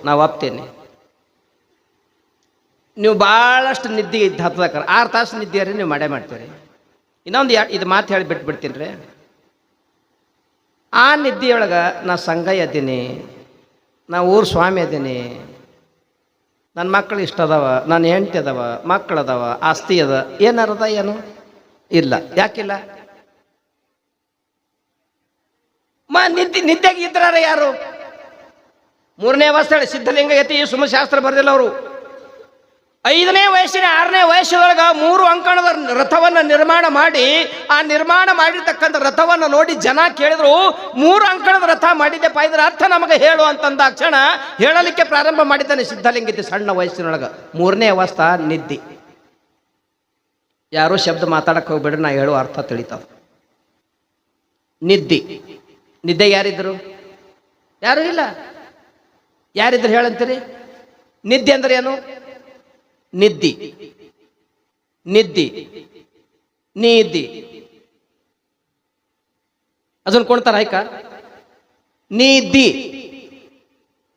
ನಾವು ಒಪ್ತೇನೆ. ನೀವು ಭಾಳಷ್ಟು ನಿದ್ದೆ ಹತ್ತದಕ್ಕಾರ 6 ತಾಸು ನಿದ್ದೆ ರೀ ನೀವು ಮಾಡೇ ಮಾಡ್ತೀರಿ. ಇನ್ನೊಂದು ಇದು ಮಾತು ಹೇಳಿ ಬಿಟ್ಬಿಡ್ತೀನಿ ರೀ. ಆ ನಿದ್ದೆಯೊಳಗೆ ನಾ ಸಂಗಯ್ಯ ಅದ್ದೀನಿ, ನಾ ಊರು ಸ್ವಾಮಿ ಅದ್ದೀನಿ, ನನ್ನ ಮಕ್ಕಳು ಇಷ್ಟ ಅದಾವ, ನನ್ನ ಹೆಂಡತಿ ಅದಾವ, ಮಕ್ಕಳದಾವ, ಆಸ್ತಿ ಅದ, ಏನಾರದ ಏನು ಇಲ್ಲ. ಯಾಕಿಲ್ಲ? ನಿದ್ದೆಗೆ ಇದ್ರಾರ ಯಾರು? 3ನೇ ಅವಸ್ಥೆ ಸಿದ್ಧಲಿಂಗ ಯತಿ ಸುಮಶಾಸ್ತ್ರ ಬರೆದಿಲ್ಲ ಅವರು. 5ನೇ ವಯಸ್ಸಿನ 6ನೇ ವಯಸ್ಸದೊಳಗೆ 3 ಅಂಕಣದ ರಥವನ್ನು ನಿರ್ಮಾಣ ಮಾಡಿ, ಆ ನಿರ್ಮಾಣ ಮಾಡಿರ್ತಕ್ಕಂಥ ರಥವನ್ನು ನೋಡಿ ಜನ ಕೇಳಿದ್ರು, 3 ಅಂಕಣದ ರಥ ಮಾಡಿದ್ದೆಪ್ಪ, ಇದರ ಅರ್ಥ ನಮಗೆ ಹೇಳು ಅಂತಂದ ಕ್ಷಣ ಹೇಳಲಿಕ್ಕೆ ಪ್ರಾರಂಭ ಮಾಡಿದ್ದಾನೆ ಸಿದ್ಧಲಿಂಗತಿ ಸಣ್ಣ ವಯಸ್ಸಿನೊಳಗೆ. 3ನೇ ಅವಸ್ಥಾ ನಿದ್ದೆ. ಯಾರೋ ಶಬ್ದ ಮಾತಾಡಕ್ಕೆ ಹೋಗ್ಬೇಡ್ರಿ, ನಾ ಹೇಳುವ ಅರ್ಥ ತಿಳಿತಾವ. ನಿದ್ದೆ. ನಿದ್ದೆ ಯಾರಿದ್ರು? ಯಾರು ಇಲ್ಲ. ಯಾರಿದ್ರು ಹೇಳಂತೀರಿ? ನಿದ್ದೆ ಅಂದ್ರೆ ಏನು? ನಿದ್ದಿ ನಿದ್ದಿ ನೀದ್ದಿ ಅದನ್ನು ಕೊಡ್ತಾರ ಆಯ್ಕ. ನೀದ್ದಿ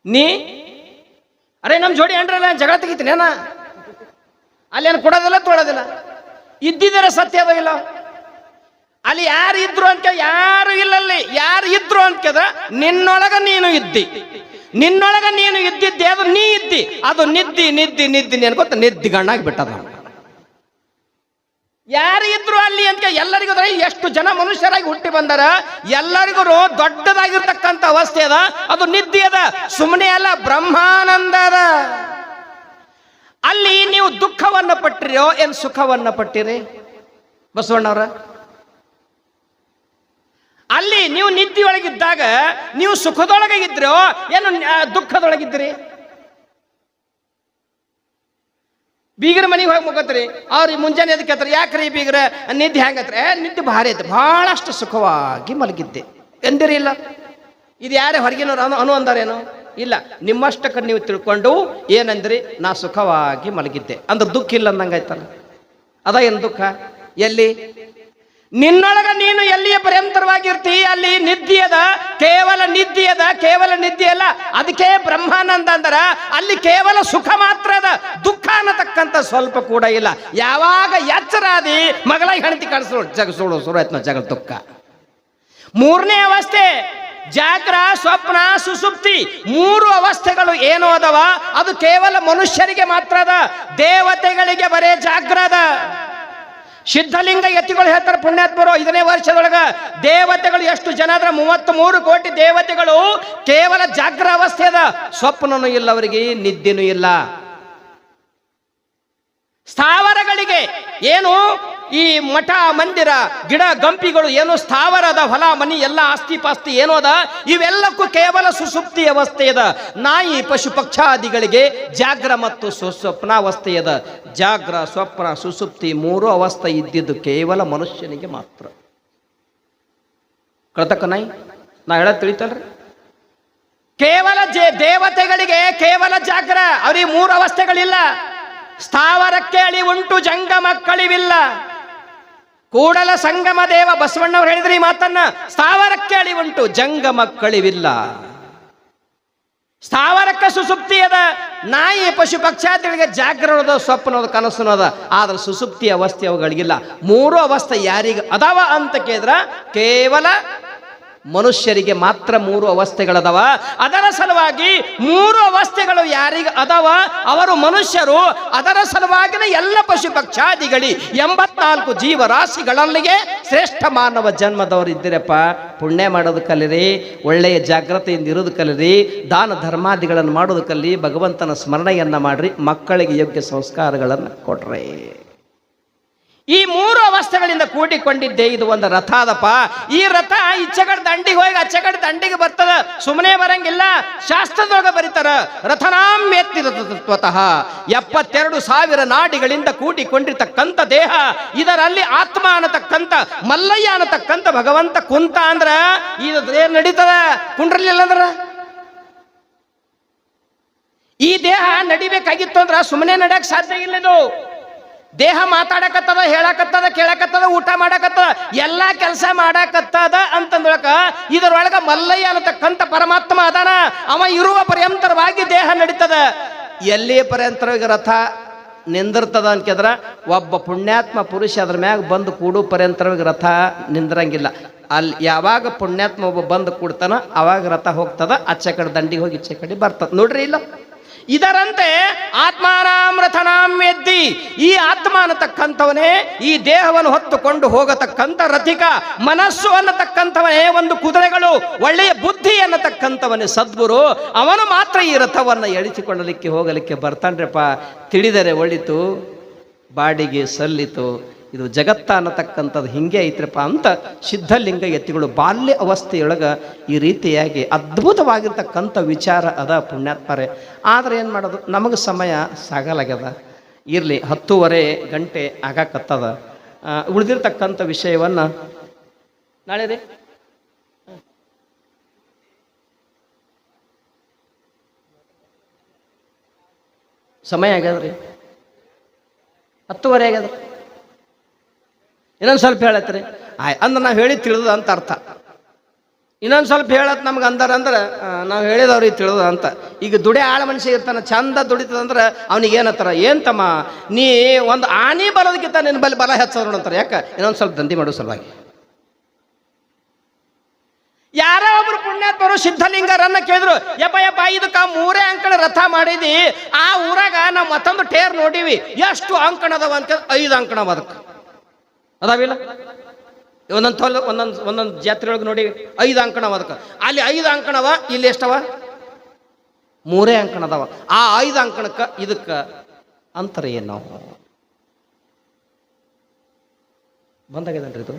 ನೀ ಅರೆ ನಮ್ಮ ಜೋಡಿ ಅಂಡ್ರಲ್ಲ ಜಗಳ ತೆಗಿತೀನಿ ಏನ? ಅಲ್ಲೇನು ಕೊಡೋದಿಲ್ಲ ತೊಳೋದಿಲ್ಲ. ಇದ್ದಿದ್ದಾರೆ ಸತ್ಯ ಅದ ಇಲ್ಲ. ಅಲ್ಲಿ ಯಾರು ಇದ್ರು ಅಂತ ಯಾರು ಇಲ್ಲಲ್ಲಿ. ಯಾರು ಇದ್ರು ಅಂತದ ನಿನ್ನೊಳಗ ನೀನು ಇದ್ದಿ, ನಿನ್ನೊಳಗ ನೀನು ಇದ್ದಿದ್ದೆ ಅದು ನೀ ಇದ್ದಿ. ಅದು ನಿದ್ದಿ ನಿದ್ದಿ ನಿದ್ದಿ ಅನ್ಕೊತ ನಿದ್ದಿ ಗಣ್ಣಾಗಿ ಬಿಟ್ಟದ. ಯಾರು ಇದ್ರು ಅಲ್ಲಿ ಅಂತ ಎಲ್ಲರಿಗೂ ಎಷ್ಟು ಜನ ಮನುಷ್ಯರಾಗಿ ಹುಟ್ಟಿ ಬಂದಾರ, ಎಲ್ಲರಿಗೂ ದೊಡ್ಡದಾಗಿರ್ತಕ್ಕಂಥ ಅವಸ್ಥೆ ಅದ, ಅದು ನಿದ್ದೆ ಅದ, ಸುಮ್ಮನೆ ಅಲ್ಲ, ಬ್ರಹ್ಮಾನಂದ ಅದ. ಅಲ್ಲಿ ನೀವು ದುಃಖವನ್ನ ಪಟ್ಟಿರೋ ಏನ್ ಸುಖವನ್ನ ಪಟ್ಟಿರಿ ಬಸವಣ್ಣವ್ರ? ಅಲ್ಲಿ ನೀವು ನಿದ್ದೆಯೊಳಗಿದ್ದಾಗ ನೀವು ಸುಖದೊಳಗೆ ಇದ್ರೋ ಏನು ದುಃಖದೊಳಗಿದ್ರಿ? ಬೀಗರ ಮನೆಗೆ ಹೋಗಿ ಮುಗತ್ರಿ, ಅವ್ರಿಗೆ ಮುಂಜಾನೆ ಅದಕ್ಕೆ ಹೇಳ್ತಾರೆ, ಯಾಕ್ರಿ ಬೀಗರ ನಿದ್ದೆ ಹೆಂಗತ್ರಿ? ನಿದ್ದೆ ಭಾರಿ ಐತೆ, ಬಹಳಷ್ಟು ಸುಖವಾಗಿ ಮಲಗಿದ್ದೆ ಎಂದಿರಿ ಇಲ್ಲ. ಇದು ಯಾರೇ ಹೊರಗಿನವ್ರು ಅಂದಾರೇನೋ ಇಲ್ಲ. ನಿಮ್ಮಷ್ಟಕ್ಕೆ ನೀವು ತಿಳ್ಕೊಂಡು ಏನಂದ್ರಿ, ನಾ ಸುಖವಾಗಿ ಮಲಗಿದ್ದೆ ಅಂದ್ರೆ ದುಃಖ ಇಲ್ಲ ಅಂದಂಗಾಯ್ತಲ್ಲ. ಅದ ಏನು ದುಃಖ? ಎಲ್ಲಿ? ನಿನ್ನೊಳಗ ನೀನು ಎಲ್ಲಿಯ ಪರ್ಯಂತರವಾಗಿರ್ತಿ ಅಲ್ಲಿ ನಿದ್ದಿಯದ, ಕೇವಲ ನಿದ್ದಿಯದ, ಕೇವಲ ನಿದ್ದೆ ಅಲ್ಲ. ಅದಕ್ಕೆ ಬ್ರಹ್ಮಾನಂದ ಅಂದರ ಅಲ್ಲಿ ಕೇವಲ ಸುಖ ಮಾತ್ರ ಅದ, ದುಃಖ ಅನ್ನತಕ್ಕಂಥ ಸ್ವಲ್ಪ ಕೂಡ ಇಲ್ಲ. ಯಾವಾಗ ಎಚ್ಚರಾದಿ ಮಗಳ ಹೆಂಡತಿ ಕಳಿಸೋಳು ಜಗಸೋಳು ಶುರು ಆಯ್ತು ಜಗಳ ದುಃಖ. 3ನೇ ಅವಸ್ಥೆ ಜಾಗ್ರ, ಸ್ವಪ್ನ, ಸುಸುಪ್ತಿ. 3 ಅವಸ್ಥೆಗಳು ಏನು ಅದಾವ ಅದು ಕೇವಲ ಮನುಷ್ಯರಿಗೆ ಮಾತ್ರ ಅದ, ದೇವತೆಗಳಿಗೆ ಬರೇ ಜಾಗ್ರದ. ಸಿದ್ಧಲಿಂಗ ಯತಿಗಳು ಹೇಳ್ತಾರೆ ಪುಣ್ಯಾತ್ಮರು, 5ನೇ ವರ್ಷದೊಳಗ ದೇವತೆಗಳು ಎಷ್ಟು ಜನ ಆದ್ರೆ 33 ಕೋಟಿ ದೇವತೆಗಳು ಕೇವಲ ಜಾಗ್ರ ಅವಸ್ಥೆ ಅದ, ಸ್ವಪ್ನನೂ ಇಲ್ಲ ಅವರಿಗೆ, ನಿದ್ದೆನೂ ಇಲ್ಲ. ಸ್ಥಾವರಗಳಿಗೆ ಏನು ಈ ಮಠ ಮಂದಿರ ಗಿಡ ಗಂಪಿಗಳು ಏನು ಸ್ಥಾವರದ ಹೊಲ ಮನಿ ಎಲ್ಲ ಆಸ್ತಿ ಪಾಸ್ತಿ ಏನೋ ಅದ, ಇವೆಲ್ಲಕ್ಕೂ ಕೇವಲ ಸುಸುಪ್ತಿ ಅವಸ್ಥೆ ಅದ. ನಾಯಿ ಪಶು ಪಕ್ಷಾದಿಗಳಿಗೆ ಜಾಗ್ರ ಮತ್ತು ಸ್ವಪ್ನಾವಸ್ಥೆ ಅದ. ಜಾಗ್ರ, ಸ್ವಪ್ನ, ಸುಸುಪ್ತಿ 3 ಅವಸ್ಥೆ ಇದ್ದಿದ್ದು ಕೇವಲ ಮನುಷ್ಯನಿಗೆ ಮಾತ್ರ. ಕಳ್ತಕ್ಕ ನಾಯಿ ನಾ ಹೇಳೋದು ತಿಳಿತಲ್ರಿ? ಕೇವಲ ದೇವತೆಗಳಿಗೆ ಕೇವಲ ಜಾಗ್ರ, ಅವ್ರಿಗೆ 3 ಅವಸ್ಥೆಗಳಿಲ್ಲ. ಸ್ಥಾವರಕ್ಕೆ ಅಳಿವುಂಟು, ಜಂಗಮ ಕಳಿವಿಲ್ಲ. ಕೂಡಲ ಸಂಗಮ ದೇವ ಬಸವಣ್ಣವ್ರು ಹೇಳಿದ್ರಿ ಈ ಮಾತನ್ನ. ಸ್ಥಾವರಕ್ಕೆ ಅಳಿವುಂಟು, ಜಂಗಮ ಕಳಿವಿಲ್ಲ. ಸ್ಥಾವರಕ್ಕೆ ಸುಸುಪ್ತಿ ಅದ, ನಾಯಿ ಪಶು ಪಕ್ಷಾದಿಗಳಿಗೆ ಜಾಗ್ರನದ, ಸ್ವಪ್ನದ, ಕನಸುನದ. ಆದ್ರೆ ಸುಸುಪ್ತಿ ಅವಸ್ಥೆ ಅವುಗಳಿಗಿಲ್ಲ. 3 ಅವಸ್ಥೆ ಯಾರಿಗೆ ಅದಾವ ಅಂತ ಕೇಳಿದ್ರ ಕೇವಲ ಮನುಷ್ಯರಿಗೆ ಮಾತ್ರ 3 ಅವಸ್ಥೆಗಳದಾವ. ಅದರ ಸಲುವಾಗಿ 3 ಅವಸ್ಥೆಗಳು ಯಾರಿಗೆ ಅದಾವ ಅವರು ಮನುಷ್ಯರು. ಅದರ ಸಲುವಾಗಿನ ಎಲ್ಲ ಪಶು ಪಕ್ಷಾದಿಗಳಿ 84 ಜೀವರಾಶಿಗಳಲ್ಲಿಗೆ ಶ್ರೇಷ್ಠ ಮಾನವ ಜನ್ಮದವರು ಇದ್ದೀರಪ್ಪ. ಪುಣ್ಯ ಮಾಡೋದು ಕಲಿರಿ, ಒಳ್ಳೆಯ ಜಾಗ್ರತೆಯಿಂದ ಇರೋದು ಕಲಿರಿ, ದಾನ ಧರ್ಮಾದಿಗಳನ್ನು ಮಾಡೋದು ಕಲಿ, ಭಗವಂತನ ಸ್ಮರಣೆಯನ್ನ ಮಾಡ್ರಿ, ಮಕ್ಕಳಿಗೆ ಯೋಗ್ಯ ಸಂಸ್ಕಾರಗಳನ್ನು ಕೊಡ್ರಿ. ಈ 3 ಅವಸ್ಥೆಗಳಿಂದ ಕೂಡಿಕೊಂಡಿದ್ದೆ ಇದು ಒಂದು ರಥ ಅದಪ್ಪ. ಈ ರಥ ಇಚ್ಚೆಗಡೆ ದಂಡಿಗೆ ಹೋಗಿ ಅಚ್ಚೆಗಡೆ ದಂಡಿಗೆ ಬರ್ತದ, ಸುಮ್ಮನೆ ಬರಂಗಿಲ್ಲ. ಶಾಸ್ತ್ರದೊಳಗೆ ಬರೀತಾರ, ರಥನಾಮ್ಯತ್ತಿರತಃ 72,000 ನಾಡಿಗಳಿಂದ ಕೂಡಿಕೊಂಡಿರ್ತಕ್ಕಂಥ ದೇಹ. ಇದರಲ್ಲಿ ಆತ್ಮ ಅನ್ನತಕ್ಕಂಥ ಮಲ್ಲಯ್ಯ ಅನ್ನತಕ್ಕಂಥ ಭಗವಂತ ಕುಂತ ಅಂದ್ರ ಇದು ಏನ್ ನಡೀತದ? ಕುಂಡ್ರಲಿಲ್ಲ ಅಂದ್ರ ಈ ದೇಹ ನಡಿಬೇಕಾಗಿತ್ತು ಅಂದ್ರ ಸುಮ್ಮನೆ ನಡ್ಯಕ್ ಸಾಧ್ಯ ಇಲ್ಲ. ಇದು ದೇಹ ಮಾತಾಡಕತ್ತದ, ಹೇಳಕತ್ತದ, ಕೇಳಕತ್ತದ, ಊಟ ಮಾಡಕತ್ತದ, ಎಲ್ಲಾ ಕೆಲಸ ಮಾಡಕತ್ತದ ಅಂತಂದ್ರಕ ಇದರೊಳಗ ಮಲ್ಲಯ್ಯ ಅನ್ನತಕ್ಕಂಥ ಪರಮಾತ್ಮ ಅದಾನ. ಅವ ಇರುವ ಪರ್ಯಂತರವಾಗಿ ದೇಹ ಎಲ್ಲಿ ಪರ್ಯಂತರವಾಗಿ ರಥ ನಿಂದಿರ್ತದ ಅನ್ಕಿದ್ರ ಒಬ್ಬ ಪುಣ್ಯಾತ್ಮ ಪುರುಷ ಅದ್ರ ಮ್ಯಾಗ ಬಂದು ಕೂಡು ಪರ್ಯಂತರವಾಗಿ ರಥ ನಿಂದ್ರಂಗಿಲ್ಲ. ಅಲ್ಲಿ ಯಾವಾಗ ಪುಣ್ಯಾತ್ಮ ಒಬ್ಬ ಬಂದು ಕೂಡ್ತಾನ ಅವಾಗ ರಥ ಹೋಗ್ತದ, ಆಚೆ ಕಡೆ ದಂಡಿಗೆ ಹೋಗಿ ಈಚೆ ಕಡೆ ಬರ್ತದ. ನೋಡ್ರಿ ಇಲ್ಲ, ಇದರಂತೆ ಆತ್ಮಾನಾಂ ರಥನಾಂ ವೇದ್ದಿ, ಈ ಆತ್ಮ ಅನ್ನತಕ್ಕಂಥವನೇ ಈ ದೇಹವನ್ನು ಹೊತ್ತುಕೊಂಡು ಹೋಗತಕ್ಕಂಥ ರಥಿಕ, ಮನಸ್ಸು ಅನ್ನತಕ್ಕಂಥವನೇ ಒಂದು ಕುದುರೆಗಳು, ಒಳ್ಳೆಯ ಬುದ್ಧಿ ಅನ್ನತಕ್ಕಂಥವನೇ ಸದ್ಗುರು. ಅವನು ಮಾತ್ರ ಈ ರಥವನ್ನು ಎಳಿಸಿಕೊಳ್ಳಲಿಕ್ಕೆ ಹೋಗಲಿಕ್ಕೆ ಬರ್ತಾನ್ರಪ್ಪ. ತಿಳಿದರೆ ಒಳಿತು, ಬಾಡಿಗೆ ಸಲ್ಲಿತು. ಇದು ಜಗತ್ತ ಅನ್ನತಕ್ಕಂಥದ್ದು ಹಿಂಗೆ ಐತ್ರಪ್ಪ ಅಂತ ಸಿದ್ಧಲಿಂಗ ಯತಿಗಳು ಬಾಲ್ಯ ಅವಸ್ಥೆಯೊಳಗೆ ಈ ರೀತಿಯಾಗಿ ಅದ್ಭುತವಾಗಿರ್ತಕ್ಕಂಥ ವಿಚಾರ ಅದ ಪುಣ್ಯಾತ್ಮರೇ. ಆದರೆ ಏನು ಮಾಡೋದು, ನಮಗೆ ಸಮಯ ಸಾಗಲಾಗ್ಯದ. ಇರಲಿ, 10:30 ಗಂಟೆ ಆಗಾಕತ್ತದ. ಉಳಿದಿರ್ತಕ್ಕಂಥ ವಿಷಯವನ್ನು ನಾಳೆ ರೀ ಸಮಯ ಆಗ್ಯದ್ರಿ, 10:30 ಆಗ್ಯದ. ಇನ್ನೊಂದು ಸ್ವಲ್ಪ ಹೇಳತ್ರಿ ಅಂದ್ರೆ ನಾವು ಹೇಳಿ ತಿಳಿದ ಅಂತ ಅರ್ಥ. ಇನ್ನೊಂದು ಸ್ವಲ್ಪ ಹೇಳತ್ ನಮ್ಗೆ ಅಂದ್ರೆ ನಾವು ಹೇಳಿದವ್ರಿಗೆ ತಿಳಿದ ಅಂತ. ಈಗ ದುಡೆ ಆಳ ಮನುಷ್ಯ ಇರ್ತಾನೆ, ಚಂದ ದುಡಿತದಂದ್ರೆ ಅವ್ನಿಗೆ ಏನತ್ತಾರ, ಏನು ತಮ್ಮ ನೀ ಒಂದು ಆನೆ ಬರೋದಕ್ಕಿಂತ ನಿನ್ನ ಬಲ್ಲಿ ಬಲ ಹೆಚ್ಚದ ನೋಡಂತಾರೆ. ಯಾಕೆ? ಇನ್ನೊಂದು ಸ್ವಲ್ಪ ದಂಧೆ ಮಾಡೋ ಸಲುವಾಗಿ. ಯಾರೋ ಒಬ್ರು ಪುಣ್ಯಾತ್ಮರು ಸಿದ್ಧಲಿಂಗರನ್ನ ಕೇಳಿದ್ರು, ಯಪ್ಪ ಇದಕ್ಕ 3 ಅಂಕಣ ರಥ ಮಾಡಿದಿ, ಆ ಊರಾಗ ನಾವು ಮತ್ತೊಂದು ಟೇರ್ ನೋಡಿವಿ, ಎಷ್ಟು ಅಂಕಣ ಅದಾವ ಅಂತ. 5 ಅಂಕಣ ಅದಕ್ಕೆ ಅದಾವಿಲ್ಲ. ಒಂದೊಂದು ಜಾತ್ರೆ ಒಳಗೆ ನೋಡಿ 5 ಅಂಕಣವ ಅದಕ್ಕೆ. ಅಲ್ಲಿ 5 ಅಂಕಣವ, ಇಲ್ಲಿ ಎಷ್ಟವ? 3 ಅಂಕಣ ಅದಾವ. ಆ 5 ಅಂಕಣಕ್ಕೆ ಇದಕ್ಕೆ ಅಂತರ ಏನು? ನಾವು ಬಂದಾಗಿದನ್ರಿ ಇದು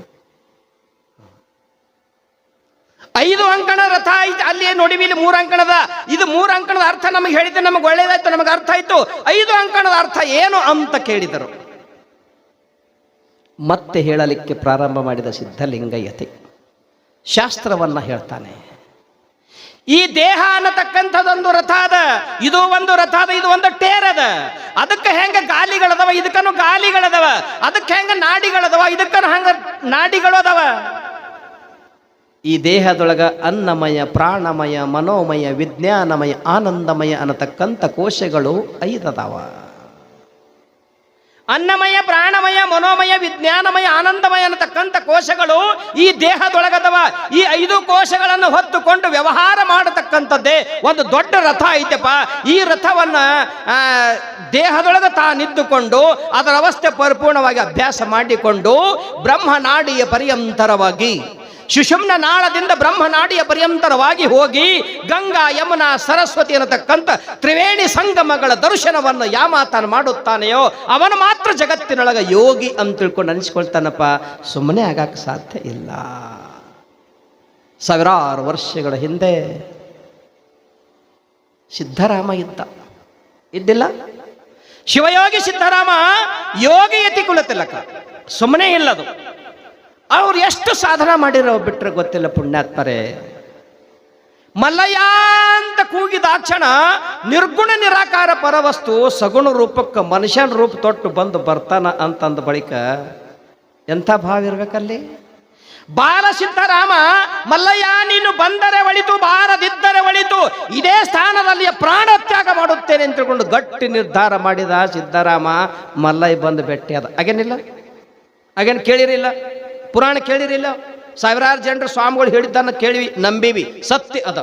5 ಅಂಕಣ ರಥ ಐತಿ, ಅಲ್ಲಿ ನೋಡಿವಿ, ಇಲ್ಲಿ 3 ಅಂಕಣದ. ಇದು 3 ಅಂಕಣದ ಅರ್ಥ ನಮಗೆ ಹೇಳಿದ್ರೆ ನಮಗೆ ಒಳ್ಳೇದಾಯ್ತು, ನಮಗೆ ಅರ್ಥ ಆಯ್ತು. 5 ಅಂಕಣದ ಅರ್ಥ ಏನು ಅಂತ ಕೇಳಿದರು. ಮತ್ತೆ ಹೇಳಲಿಕ್ಕೆ ಪ್ರಾರಂಭ ಮಾಡಿದ ಸಿದ್ಧಲಿಂಗಯತಿ ಶಾಸ್ತ್ರವನ್ನ ಹೇಳ್ತಾನೆ. ಈ ದೇಹ ಅನ್ನತಕ್ಕಂಥದ್ದೊಂದು ರಥ ಅದ, ಇದು ಒಂದು ರಥ ಅದ, ಇದು ಒಂದು ಟೇರ್ ಅದ. ಅದಕ್ಕೆ ಹೆಂಗ ಗಾಲಿಗಳದವ, ಇದಕ್ಕನು ಗಾಲಿಗಳದವ. ಅದಕ್ಕೆ ಹೆಂಗ ನಾಡಿಗಳದವ, ಇದಕ್ಕನು ಹಂಗ ನಾಡಿಗಳು ಅದಾವ. ಈ ದೇಹದೊಳಗ ಅನ್ನಮಯ, ಪ್ರಾಣಮಯ, ಮನೋಮಯ, ವಿಜ್ಞಾನಮಯ, ಆನಂದಮಯ ಅನ್ನತಕ್ಕಂಥ ಕೋಶಗಳು 5 ಅದಾವ. ಅನ್ನಮಯ, ಪ್ರಾಣಮಯ, ಮನೋಮಯ, ವಿಜ್ಞಾನಮಯ, ಆನಂದಮಯ ಅನ್ನತಕ್ಕಂಥ ಕೋಶಗಳು ಈ ದೇಹದೊಳಗದವ. ಈ 5 ಕೋಶಗಳನ್ನು ಹೊತ್ತುಕೊಂಡು ವ್ಯವಹಾರ ಮಾಡತಕ್ಕಂಥದ್ದೇ ಒಂದು ದೊಡ್ಡ ರಥ ಐತೆಪ್ಪ. ಈ ರಥವನ್ನ ದೇಹದೊಳಗೆ ತಾನಿದ್ದುಕೊಂಡು ಅದರ ಅವಸ್ಥೆ ಪರಿಪೂರ್ಣವಾಗಿ ಅಭ್ಯಾಸ ಮಾಡಿಕೊಂಡು ಬ್ರಹ್ಮನಾಡಿಯ ಪರ್ಯಂತರವಾಗಿ, ಸುಷುಮ್ನ ನಾಳದಿಂದ ಬ್ರಹ್ಮನಾಡಿಯ ಪರ್ಯಂತರವಾಗಿ ಹೋಗಿ ಗಂಗಾ, ಯಮುನಾ, ಸರಸ್ವತಿ ಅನ್ನತಕ್ಕಂಥ ತ್ರಿವೇಣಿ ಸಂಗಮಗಳ ದರ್ಶನವನ್ನು ಯಾಮಾತನ ಮಾಡುತ್ತಾನೆಯೋ ಅವನು ಮಾತ್ರ ಜಗತ್ತಿನೊಳಗ ಯೋಗಿ ಅಂತ ತಿಳ್ಕೊಂಡು ಅನಿಸ್ಕೊಳ್ತಾನಪ್ಪ. ಸುಮ್ಮನೆ ಆಗಕ್ಕೆ ಸಾಧ್ಯ ಇಲ್ಲ. ಸಾವಿರಾರು ವರ್ಷಗಳ ಹಿಂದೆ ಸಿದ್ಧರಾಮ ಇದ್ದಿಲ್ಲ. ಶಿವಯೋಗಿ ಸಿದ್ಧರಾಮ ಯೋಗಿ ಯತಿ ಕುಲ ತಿಲಕ, ಸುಮ್ಮನೆ ಇಲ್ಲದು. ಅವ್ರು ಎಷ್ಟು ಸಾಧನ ಮಾಡಿರೋ ಬಿಟ್ರೆ ಗೊತ್ತಿಲ್ಲ ಪುಣ್ಯಾತ್ಮರೇ. ಮಲ್ಲಯ್ಯ ಅಂತ ಕೂಗಿದಾಕ್ಷಣ ನಿರ್ಗುಣ ನಿರಾಕಾರ ಪರವಸ್ತು ಸಗುಣ ರೂಪಕ್ಕೆ ಮನುಷ್ಯನ ರೂಪ ತೊಟ್ಟು ಬಂದು ಬರ್ತಾನ ಅಂತಂದ ಬಳಿಕ ಎಂಥ ಭಾವ ಇರ್ಬೇಕಲ್ಲಿ. ಬಾಲಸಿದ್ಧರಾಮ ಮಲ್ಲಯ್ಯ ನೀನು ಬಂದರೆ ಒಳಿತು, ಬಾರದಿದ್ದರೆ ಒಳಿತು, ಇದೇ ಸ್ಥಾನದಲ್ಲಿ ಪ್ರಾಣ ತ್ಯಾಗ ಮಾಡುತ್ತೇನೆ ಅಂತ ತಿಳ್ಕೊಂಡು ಗಟ್ಟಿ ನಿರ್ಧಾರ ಮಾಡಿದ ಸಿದ್ಧರಾಮ. ಮಲ್ಲಯ್ಯ ಬಂದು ಭೇಟಿಯಾದ. ಹಾಗೇನು ಕೇಳಿರಿಲ್ಲ, ಪುರಾಣ ಕೇಳಿರಿಲ್ಲ. ಸಾವಿರಾರು ಜನರು ಸ್ವಾಮಿಗಳು ಹೇಳಿದ್ದನ್ನು ಕೇಳಿವಿ, ನಂಬಿವಿ, ಸತ್ಯ ಅದ.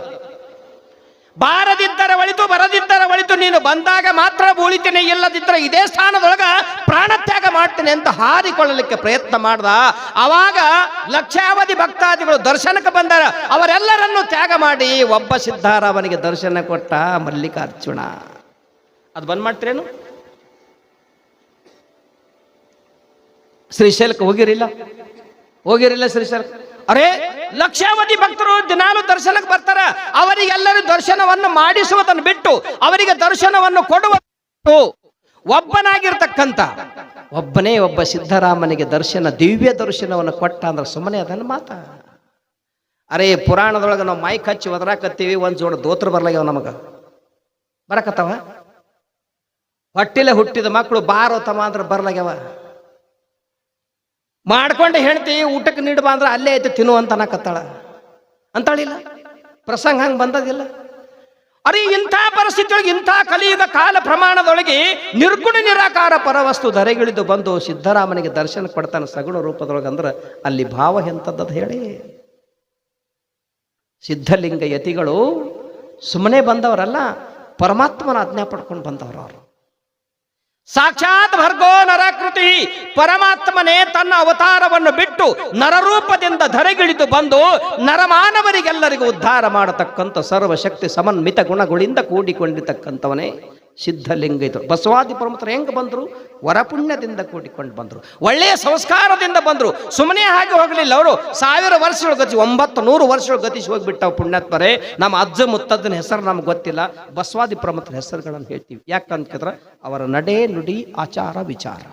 ಬಾರದಿದ್ದರೆ ಒಳಿತು, ಬರದಿದ್ದರೆ ಒಳಿತು, ನೀನು ಬಂದಾಗ ಮಾತ್ರ ಉಳಿತೇನೆ, ಇಲ್ಲದಿದ್ದರೆ ಇದೇ ಸ್ಥಾನದೊಳಗ ಪ್ರಾಣತ್ಯಾಗ ಮಾಡ್ತೇನೆ ಅಂತ ಹಾರಿಕೊಳ್ಳಲಿಕ್ಕೆ ಪ್ರಯತ್ನ ಮಾಡ್ದ. ಅವಾಗ ಲಕ್ಷಾವಧಿ ಭಕ್ತಾದಿಗಳು ದರ್ಶನಕ್ಕೆ ಬಂದಾರ. ಅವರೆಲ್ಲರನ್ನು ತ್ಯಾಗ ಮಾಡಿ ಒಬ್ಬ ಸಿದ್ಧರಾಮನಿಗೆ ದರ್ಶನ ಕೊಟ್ಟ ಮಲ್ಲಿಕಾರ್ಜುನ. ಅದು ಬಂದ್ ಮಾಡ್ತೀರೇನು? ಶ್ರೀಶೈಲಕ್ಕೆ ಹೋಗಿರಿಲ್ಲ ಶ್ರೀಶೈಲ. ಅರೇ, ಲಕ್ಷಾವಧಿ ಭಕ್ತರು ದಿನಾಲು ದರ್ಶನಕ್ಕೆ ಬರ್ತಾರ. ಅವರಿಗೆಲ್ಲರೂ ದರ್ಶನವನ್ನು ಮಾಡಿಸುವುದನ್ನು ಬಿಟ್ಟು ಅವರಿಗೆ ದರ್ಶನವನ್ನು ಕೊಡುವ ಒಬ್ಬನಾಗಿರ್ತಕ್ಕಂಥ ಒಬ್ಬ ಸಿದ್ಧರಾಮನಿಗೆ ದರ್ಶನ, ದಿವ್ಯ ದರ್ಶನವನ್ನು ಕೊಟ್ಟ ಅಂದ್ರೆ ಸುಮ್ಮನೆ ಅದನ್ನು ಮಾತಾ. ಅರೇ, ಪುರಾಣದೊಳಗೆ ನಾವು ಮೈಕ್ ಹಚ್ಚಿ ಒದರಾಕತ್ತೀವಿ, ಒಂದು ಜೋಡ ದೋತ್ರ ಬರ್ಲಾಗ್ಯಾವ, ನಮಗ ಬರಕತ್ತವ. ಹೊಟ್ಟಿಲೆ ಹುಟ್ಟಿದ ಮಕ್ಕಳು ಬಾರೋ ತಮ್ಮ ಅಂದ್ರೆ ಬರ್ಲಾಗ್ಯಾವ. ಮಾಡ್ಕೊಂಡೆ ಹೆಣ್ತಿ ಊಟಕ್ಕೆ ನೀಡಬಾ ಅಂದ್ರೆ ಅಲ್ಲೇ ಐತೆ ತಿನ್ನು ಅಂತ ಅನ್ನಕತ್ತಾಳ ಅಂತಾಳಿಲ್ಲ. ಪ್ರಸಂಗ ಹಂಗೆ ಬಂದದಿಲ್ಲ. ಅರೆ ಇಂಥ ಪರಿಸ್ಥಿತಿಯೊಳಗೆ, ಇಂಥ ಕಲಿಯುಗ ಕಾಲ ಪ್ರಮಾಣದೊಳಗೆ ನಿರ್ಗುಣ ನಿರಾಕಾರ ಪರವಸ್ತು ಧರೆಗಿಳಿದು ಬಂದು ಸಿದ್ದರಾಮನಿಗೆ ದರ್ಶನ ಕೊಡ್ತಾನೆ ಸಗುಣ ರೂಪದೊಳಗೆ. ಅಂದ್ರೆ ಅಲ್ಲಿ ಭಾವ ಎಂಥದ್ದು ಹೇಳಿ. ಸಿದ್ಧಲಿಂಗ ಯತಿಗಳು ಸುಮ್ಮನೆ ಬಂದವರಲ್ಲ, ಪರಮಾತ್ಮನ ಆಜ್ಞಾ ಪಡ್ಕೊಂಡು ಬಂದವರು. ಅವರು ಸಾಕ್ಷಾತ್ ಭರ್ಗೋ ನರಾಕೃತಿ, ಪರಮಾತ್ಮನೇ ತನ್ನ ಅವತಾರವನ್ನು ಬಿಟ್ಟು ನರರೂಪದಿಂದ ಧರೆಗಿಳಿದು ಬಂದು ನರಮಾನವರಿಗೆಲ್ಲರಿಗೂ ಉದ್ಧಾರ ಮಾಡತಕ್ಕಂಥ ಸರ್ವಶಕ್ತಿ ಸಮನ್ವಿತ ಗುಣಗಳಿಂದ ಕೂಡಿಕೊಂಡಿರ್ತಕ್ಕಂಥವನೇ ಸಿದ್ಧಲಿಂಗ. ಇದು ಬಸವಾದಿ ಪ್ರಮುಖರು ಹೆಂಗೆ ಬಂದರು? ವರಪುಣ್ಯದಿಂದ ಕೂಡಿಕೊಂಡು ಬಂದರು, ಒಳ್ಳೆಯ ಸಂಸ್ಕಾರದಿಂದ ಬಂದರು. ಸುಮ್ಮನೆ ಹಾಗೆ ಹೋಗಲಿಲ್ಲ ಅವರು. 1000 ವರ್ಷಗಳು ಗತಿ, 900 ವರ್ಷಗಳು ಗತಿಸಿ ಹೋಗಿಬಿಟ್ಟವು ಪುಣ್ಯಾತ್ಮರೇ. ನಮ್ಮ ಅಜ್ಜ ಮುತ್ತಜ್ಜನ ಹೆಸರು ನಮ್ಗೆ ಗೊತ್ತಿಲ್ಲ, ಬಸವಾದಿ ಪ್ರಮುಖರ ಹೆಸರುಗಳನ್ನು ಹೇಳ್ತೀವಿ. ಯಾಕಂತಂದ್ರೆ ಅವರ ನಡೆ ನುಡಿ ಆಚಾರ ವಿಚಾರ.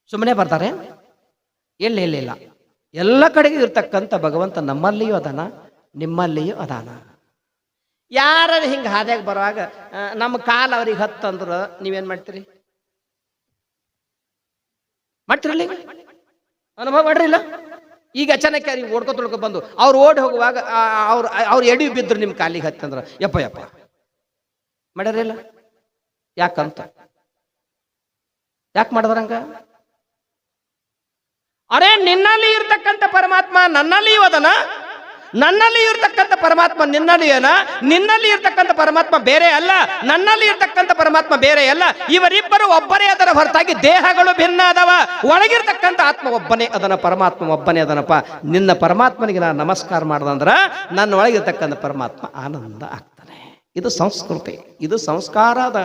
ಸುಮ್ಮನೆ ಬರ್ತಾರೆ ಇಲ್ಲ ಇಲ್ಲ ಇಲ್ಲ, ಎಲ್ಲ ಕಡೆಗೂ ಇರ್ತಕ್ಕಂಥ ಭಗವಂತ ನಮ್ಮಲ್ಲಿಯೂ ಅದಾನ, ನಿಮ್ಮಲ್ಲಿಯೂ ಅದಾನ. ಯಾರು ಹಿಂಗೆ ಹಾದ್ಯಾಗ ಬರುವಾಗ ನಮ್ಮ ಕಾಲ ಅವ್ರಿಗೆ ಹತ್ತಂದ್ರೆ ನೀವೇನು ಮಾಡ್ತೀರಿ? ಮಾಡ್ತಿರಲ್ಲ? ಅನುಭವ ಮಾಡ್ರಿ ಇಲ್ಲ? ಈಗ ಅಚಾನಕ್ ಯಾರಿಗೆ ಓಡ್ಕೊತೊಳ್ಕೊ ಬಂದು ಅವ್ರು ಓಡಿ ಹೋಗುವಾಗ ಅವ್ರು ಎಡಿ ಬಿದ್ರು ನಿಮ್ಮ ಕಾಲಿಗೆ ಹತ್ತಂದ್ರೆ ಯಪ್ಪ ಯಪ್ಪ ಮಾಡ್ಯಾರಿಲ್ಲ? ಯಾಕಂತ ಯಾಕೆ ಮಾಡಿದ್ರಂಗ? ಅರೆ ನಿನ್ನಲ್ಲಿ ಇರ್ತಕ್ಕಂಥ ಪರಮಾತ್ಮ ನನ್ನಲ್ಲಿಯೂ ಅದನ, ನನ್ನಲ್ಲಿ ಇರ್ತಕ್ಕಂಥ ಪರಮಾತ್ಮ ನಿನ್ನಲ್ಲಿಯನ, ನಿನ್ನಲ್ಲಿ ಇರ್ತಕ್ಕಂಥ ಪರಮಾತ್ಮ ಬೇರೆ ಅಲ್ಲ, ನನ್ನಲ್ಲಿ ಇರ್ತಕ್ಕಂಥ ಪರಮಾತ್ಮ ಬೇರೆ ಅಲ್ಲ. ಇವರಿಬ್ಬರು ಒಬ್ಬರೇ ಅದರ ಹೊರತಾಗಿ ದೇಹಗಳು ಭಿನ್ನ ಅದಾವ. ಒಳಗಿರ್ತಕ್ಕಂಥ ಆತ್ಮ ಒಬ್ಬನೇ ಅದನ, ಪರಮಾತ್ಮ ಒಬ್ಬನೇ ಅದನಪ್ಪ. ನಿನ್ನ ಪರಮಾತ್ಮನಿಗೆ ನಾನು ನಮಸ್ಕಾರ ಮಾಡ್ದಂದ್ರ ನನ್ನ ಒಳಗಿರ್ತಕ್ಕಂಥ ಪರಮಾತ್ಮ ಆನಂದ ಆಗ್ತಾನೆ. ಇದು ಸಂಸ್ಕೃತಿ, ಇದು ಸಂಸ್ಕಾರದ.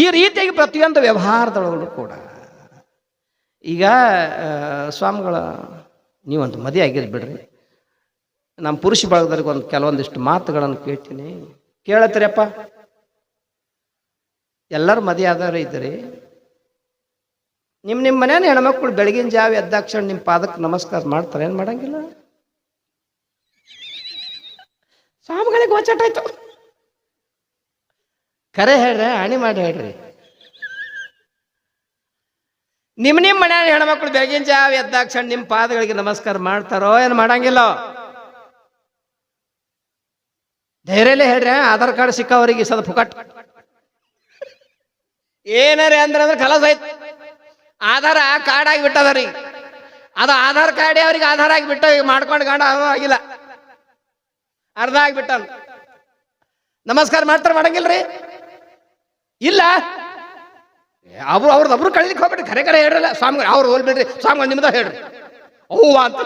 ಈ ರೀತಿಯಾಗಿ ಪ್ರತಿಯೊಂದು ವ್ಯವಹಾರದೊಳಗೂ ಕೂಡ. ಈಗ ಸ್ವಾಮಿಗಳ ನೀವೊಂದು ಮದುವೆ ಆಗಿದ್ದು ಬಿಡ್ರಿ, ನಮ್ಮ ಪುರುಷ ಬಳಗದವ್ರಿಗೆ ಒಂದು ಕೆಲವೊಂದಿಷ್ಟು ಮಾತುಗಳನ್ನು ಕೇಳ್ತೀನಿ, ಕೇಳತ್ತೀರಪ್ಪ? ಎಲ್ಲರೂ ಮದುವೆ ಆದವ್ರು ಇದ್ದೀರಿ. ನಿಮ್ಮ ಮನೇನ ಹೆಣ್ಮಕ್ಳು ಬೆಳಗಿನ ಜಾವ ಎದ್ದಾಕ್ಷಣ ನಿಮ್ಮ ಪಾದಕ್ಕೆ ನಮಸ್ಕಾರ ಮಾಡ್ತಾರೆ, ಏನು ಮಾಡಂಗಿಲ್ಲ? ಸ್ವಾಮಿಗಳಿಗೆ ಒಚ್ಚಾಟಾಯ್ತು. ಕರೆ ಹೇಳ್ರಿ, ಹಣಿ ಮಾಡಿ ಹೇಳ್ರಿ. ನಿಮ್ಮ ಮನ್ಯಾನ ಹೆಣ್ಮಕ್ಳು ಬೆಳಗಿನ ಜಾವ ಎದ್ದಾಕ್ಷಣ ನಿಮ್ಮ ಪಾದಗಳಿಗೆ ನಮಸ್ಕಾರ ಮಾಡ್ತಾರೋ, ಏನು ಮಾಡಂಗಿಲ್ಲ? ಧೈರ್ಯಲ್ಲೇ ಹೇಳ್ರಿ. ಆಧಾರ್ ಕಾರ್ಡ್ ಸಿಕ್ಕವರಿಗೆ ಸದ ಫುಕಟ್ ಏನಾರ ಅಂದ್ರೆ ಕಲಸ ಆಯ್ತು. ಆಧಾರ ಕಾರ್ಡ್ ಆಗಿಬಿಟ್ಟದ್ರಿ, ಅದು ಆಧಾರ್ ಕಾರ್ಡ್ ಅವ್ರಿಗೆ ಆಧಾರ ಆಗಿಬಿಟ್ಟ. ಈಗ ಮಾಡ್ಕೊಂಡು ಗಂಡ ಆಗಿಲ್ಲ, ಅರ್ಧ ಆಗಿಬಿಟ್ಟ. ನಮಸ್ಕಾರ ಮಾಡ್ತಾರ, ಮಾಡಂಗಿಲ್ರಿ? ಇಲ್ಲ, ಅವ್ರದ್ದು ಕಳಿಲಿಕ್ಕೆ ಹೋಗ್ಬಿಟ್ರಿ. ಕರೆ ಕರೆ ಹೇಳ್ರಲ್ಲ ಸ್ವಾಮಿಗಳು, ಅವ್ರು ಹೋಲ್ಬಿಡ್ರಿ ಸ್ವಾಮಿಗಳು, ನಿಮ್ದ ಹೇಳ್ರಿ ಅವ್ವ ಅಂತ.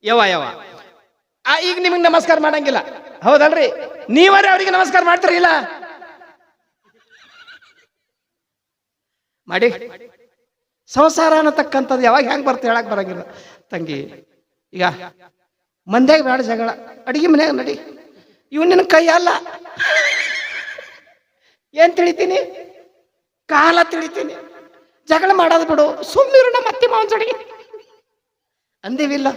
ಯವ ಈಗ ನಿಮಗೆ ನಮಸ್ಕಾರ ಮಾಡಂಗಿಲ್ಲ, ಹೌದಲ್ರಿ? ನೀವರೇ ಅವರಿಗೆ ನಮಸ್ಕಾರ ಮಾಡ್ತೀರಿ ಇಲ್ಲ? ಮಾಡಿ. ಸಂಸಾರ ಅನ್ನತಕ್ಕಂಥದ್ದು ಯಾವಾಗ ಹೆಂಗೆ ಬರ್ತ ಹೇಳಕ್ ಬರಂಗಿಲ್ಲ ತಂಗಿ. ಈಗ ಮಂದ್ಯಾಗ ಬೇಡ ಜಗಳ, ಅಡಿಗೆ ಮನ್ಯಾಗ ನಡಿ. ಇವ್ ನಿನ್ನ ಕೈ ಅಲ್ಲ, ಏನ್ ತಿಳಿತೀನಿ? ಕಾಲ ತಿಳಿತೀನಿ. ಜಗಳ ಮಾಡೋದು ಬಿಡು, ಸುಮ್ಮನಿರು. ನಮ್ಮ ಅತ್ತಿ ಮಾವನ ಜೊತೆಗೆ ಅಂದಿವಿಲ್ಲ.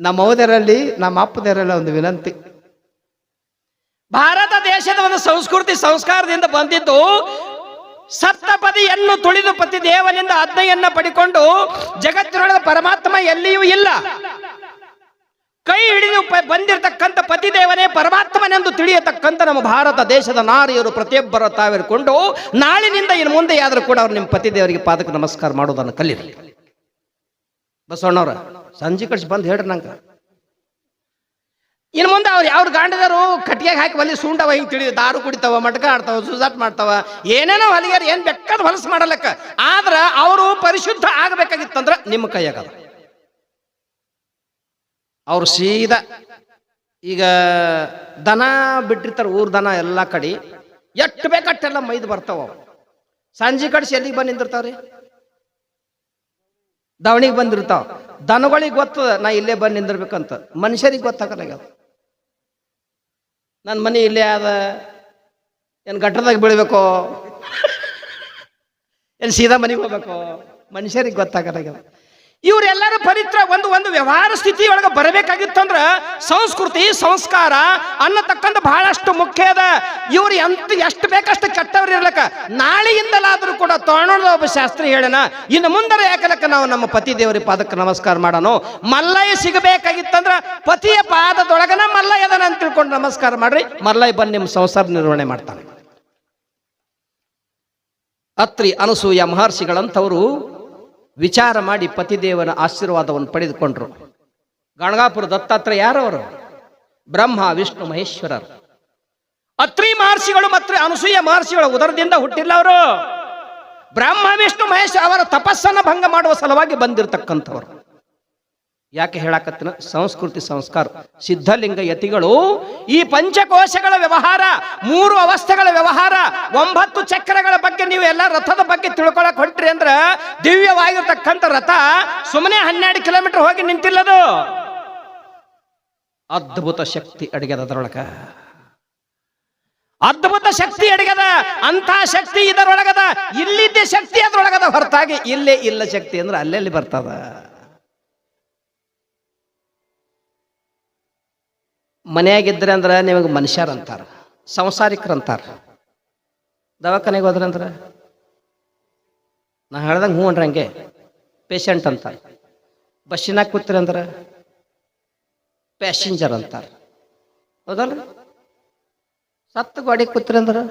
ನಮ್ಮ ಮೌದರಲ್ಲಿ, ನಮ್ಮ ಅಪ್ಪದರಲ್ಲಿ ಒಂದು ವಿನಂತಿ. ಭಾರತ ದೇಶದ ಒಂದು ಸಂಸ್ಕೃತಿ ಸಂಸ್ಕಾರದಿಂದ ಬಂದಿದ್ದು ಸಪ್ತಪದಿಯನ್ನು ತುಳಿದು ಪತಿ ದೇವನಿಂದ ಆಜ್ಞೆಯನ್ನ ಪಡಿಕೊಂಡು ಜಗತ್ತಿನೊಳಗೆ ಪರಮಾತ್ಮ ಎಲ್ಲಿಯೂ ಇಲ್ಲ. ಕೈ ಹಿಡಿದು ಬಂದಿರತಕ್ಕಂಥ ಪತಿದೇವನೇ ಪರಮಾತ್ಮನೆಂದು ತಿಳಿಯತಕ್ಕಂಥ ನಮ್ಮ ಭಾರತ ದೇಶದ ನಾರಿಯರು ಪ್ರತಿಯೊಬ್ಬರ ತಾವಿರ್ಕೊಂಡು ನಾಳಿನಿಂದ ಇನ್ನು ಮುಂದೆ ಆದರೂ ಕೂಡ ಅವ್ರು ನಿಮ್ಮ ಪತಿದೇವರಿಗೆ ಪಾದಕ್ಕೆ ನಮಸ್ಕಾರ ಮಾಡೋದನ್ನು ಕಲೀರಿ. ಬಸವಣ್ಣವ್ರ ಸಂಜೆ ಕಳಿಸಿ ಬಂದು ಹೇಳ್ರಿ ನಂಗೆ. ಇನ್ನು ಮುಂದೆ ಅವ್ರು ಯಾವ್ರ ಗಾಂಡದರು ಕಟ್ಟಿಗೆ ಹಾಕಿ ಹೊಲಿ ಸುಂಡವ, ಹಿಂಗೆ ತಿಳಿದ ದಾರು ಕುಡಿತಾವ, ಮಟಕ ಆಡ್ತಾವ, ಸುಜಾಟ್ ಮಾಡ್ತಾವ, ಏನೇನೋ ಹೊಲಿಗಾರ ಏನು ಬೇಕಾದ ಹೊಲಸು ಮಾಡಲಕ್ಕ. ಆದ್ರೆ ಅವರು ಪರಿಶುದ್ಧ ಆಗಬೇಕಾಗಿತ್ತಂದ್ರೆ ನಿಮ್ಮ ಕೈಯಾಗದ. ಅವ್ರು ಸೀದಾ ಈಗ ದನ ಬಿಟ್ಟಿರ್ತಾರೆ, ಊರ್ ದನ ಎಲ್ಲ ಕಡೆ ಎಷ್ಟು ಬೇಕಟ್ಟೆಲ್ಲ ಮೈದು ಬರ್ತಾವ. ಸಂಜೆ ಕಡಿಸಿ ಎಲ್ಲಿಗೆ ಬಂದು ನಿಂದಿರ್ತಾವ್ರಿ? ದವಣಿಗೆ ಬಂದಿರ್ತಾವ. ದನಗಳಿಗೆ ಗೊತ್ತದ ನಾ ಇಲ್ಲೇ ಬಂದು ನಿಂದಿರ್ಬೇಕಂತ, ಮನುಷ್ಯರಿಗೆ ಗೊತ್ತಾಗಲ್ಲ. ನನ್ನ ಮನೆ ಇಲ್ಲೇ ಅದ, ಏನು ಗಟ್ಟರದಾಗ ಬೀಳ್ಬೇಕೋ, ಏನು ಸೀದಾ ಮನೆಗೆ ಹೋಗ್ಬೇಕು, ಮನುಷ್ಯರಿಗೆ ಗೊತ್ತಾಗಲ್ಲ. ಇವರೆಲ್ಲರೂ ಪವಿತ್ರ ಒಂದು ವ್ಯವಹಾರ ಸ್ಥಿತಿಯೊಳಗೆ ಬರಬೇಕಾಗಿತ್ತಂದ್ರ ಸಂಸ್ಕೃತಿ ಸಂಸ್ಕಾರ ಅನ್ನತಕ್ಕಂಥ ಬಹಳಷ್ಟು ಮುಖ್ಯ ಅದ. ಇವ್ರು ಎಷ್ಟು ಬೇಕಷ್ಟು ಕೆಟ್ಟವ್ರು ಇರ್ಲಕ್ಕ, ನಾಳೆಯಿಂದಲಾದ್ರೂ ಕೂಡ ತೋರಣದ ಒಬ್ಬ ಶಾಸ್ತ್ರಿ ಹೇಳನ, ಇನ್ನು ಮುಂದರ ಯಾಕಲಕ್ಕ ನಾವು ನಮ್ಮ ಪತಿ ದೇವರ ಪಾದಕ್ಕೆ ನಮಸ್ಕಾರ ಮಾಡೋಣ. ಮಲ್ಲಯ್ಯ ಸಿಗಬೇಕಾಗಿತ್ತಂದ್ರ ಪತಿಯ ಪಾದದೊಳಗನ ಮಲ್ಲಯ್ಯದನ ಅಂತ ತಿಳ್ಕೊಂಡು ನಮಸ್ಕಾರ ಮಾಡ್ರಿ, ಮಲ್ಲಯ್ಯ ಬಂದು ನಿಮ್ಮ ಸಂಸಾರ ನಿರ್ವಹಣೆ ಮಾಡ್ತಾನೆ. ಅತ್ರಿ ಅನಸೂಯ ಮಹರ್ಷಿಗಳಂಥವರು ವಿಚಾರ ಮಾಡಿ ಪತಿದೇವನ ಆಶೀರ್ವಾದವನ್ನು ಪಡೆದುಕೊಂಡ್ರು. ಗಣಗಾಪುರ ದತ್ತಾತ್ರೇಯ ಯಾರವರು? ಬ್ರಹ್ಮ ವಿಷ್ಣು ಮಹೇಶ್ವರರು. ಅತ್ರಿ ಮಹರ್ಷಿಗಳು ಮತ್ತು ಅನಸೂಯ ಮಹರ್ಷಿಗಳ ಉದರದಿಂದ ಹುಟ್ಟಿಲ್ಲ ಅವರು. ಬ್ರಹ್ಮ ವಿಷ್ಣು ಮಹೇಶ್ ಅವರ ತಪಸ್ಸನ್ನು ಭಂಗ ಮಾಡುವ ಸಲುವಾಗಿ ಬಂದಿರತಕ್ಕಂಥವರು. ಯಾಕೆ ಹೇಳಕತ್ತಿನ? ಸಂಸ್ಕೃತಿ ಸಂಸ್ಕಾರ. ಸಿದ್ಧಲಿಂಗ ಯತಿಗಳು ಈ ಪಂಚಕೋಶಗಳ ವ್ಯವಹಾರ, 3 ಅವಸ್ಥೆಗಳ ವ್ಯವಹಾರ, 9 ಚಕ್ರಗಳ ಬಗ್ಗೆ ನೀವು ಎಲ್ಲ ರಥದ ಬಗ್ಗೆ ತಿಳ್ಕೊಳಕ್ ಹೊಂಟ್ರಿ ಅಂದ್ರ ದಿವ್ಯವಾಗಿರ್ತಕ್ಕಂಥ ರಥ ಸುಮ್ಮನೆ 12 ಕಿಲೋಮೀಟರ್ ಹೋಗಿ ನಿಂತಿಲ್ಲದು. ಅದ್ಭುತ ಶಕ್ತಿ ಅಡಗ್ಯದ ಅದರೊಳಗ, ಅದ್ಭುತ ಶಕ್ತಿ ಅಡಗ್ಯದ. ಅಂತ ಶಕ್ತಿ ಇದರೊಳಗದ, ಇಲ್ಲಿದ್ದ ಶಕ್ತಿ ಅದರೊಳಗದ, ಹೊರತಾಗಿ ಇಲ್ಲೇ ಇಲ್ಲ ಶಕ್ತಿ ಅಂದ್ರೆ ಅಲ್ಲೆಲ್ಲಿ ಬರ್ತದ. ಮನೆಯಾಗಿದ್ರೆ ಅಂದ್ರೆ ನಿಮಗೆ ಮನುಷ್ಯರಂತಾರ, ಸಂಸಾರಿಕರಂತಾರ. ದವಾಖಾನೆಗೆ ಹೋದ್ರಂದ್ರೆ ನಾ ಹೇಳ್ದಂಗೆ ಹ್ಞೂ ಅನ್ರಿ ಹಂಗೆ ಪೇಷಂಟ್ ಅಂತಾರೆ. ಬಸ್ಸಿನಾಗ ಕೂತ್ರಿ ಅಂದ್ರೆ ಪ್ಯಾಸೆಂಜರ್ ಅಂತಾರೆ, ಹೌದಲ್ರಿ? ಸತ್ತು ಗಾಡಿ ಕೂತ್ರಿ ಅಂದ್ರೆ